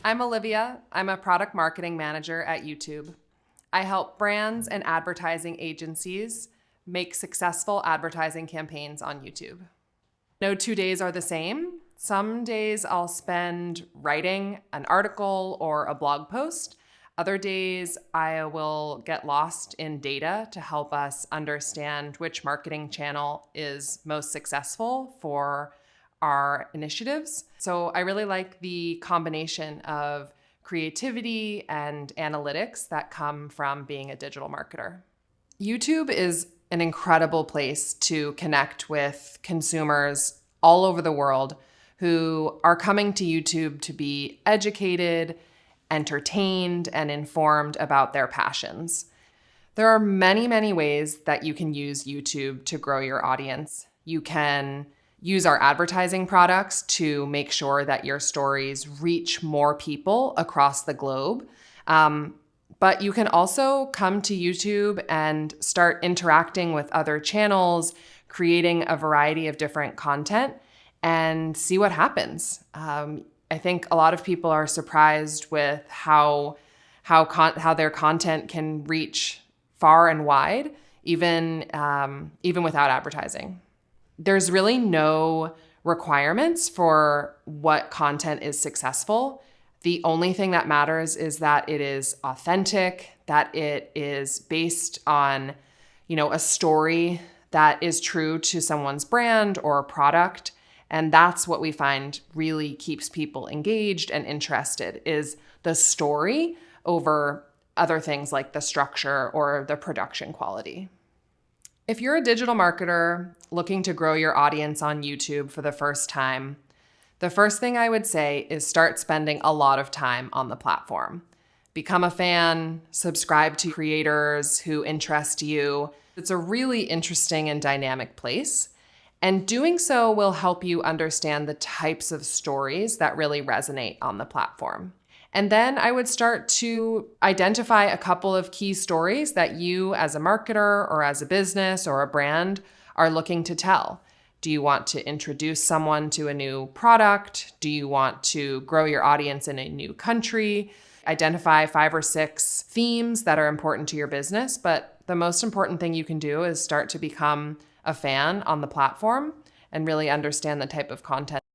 I'm Olivia. I'm a product marketing manager at YouTube. I help brands and advertising agencies make successful advertising campaigns on YouTube. No 2 days are the same. Some days I'll spend writing an article or a blog post. Other days I will get lost in data to help us understand which marketing channel is most successful for our initiatives. So I really like the combination of creativity and analytics that come from being a digital marketer. YouTube is an incredible place to connect with consumers all over the world who are coming to YouTube to be educated, entertained, and informed about their passions. There are many, many ways that you can use YouTube to grow your audience. You can use our advertising products to make sure that your stories reach more people across the globe. But you can also come to YouTube and start interacting with other channels, creating a variety of different content, and see what happens. I think a lot of people are surprised with how their content can reach far and wide, even without advertising. There's really no requirements for what content is successful. The only thing that matters is that it is authentic, that it is based on, a story that is true to someone's brand or product. And that's what we find really keeps people engaged and interested, is the story over other things like the structure or the production quality. If you're a digital marketer looking to grow your audience on YouTube for the first time, the first thing I would say is start spending a lot of time on the platform. Become a fan, subscribe to creators who interest you. It's a really interesting and dynamic place. And doing so will help you understand the types of stories that really resonate on the platform. And then I would start to identify a couple of key stories that you as a marketer or as a business or a brand are looking to tell. Do you want to introduce someone to a new product? Do you want to grow your audience in a new country? Identify 5 or 6 themes that are important to your business. But the most important thing you can do is start to become a fan on the platform and really understand the type of content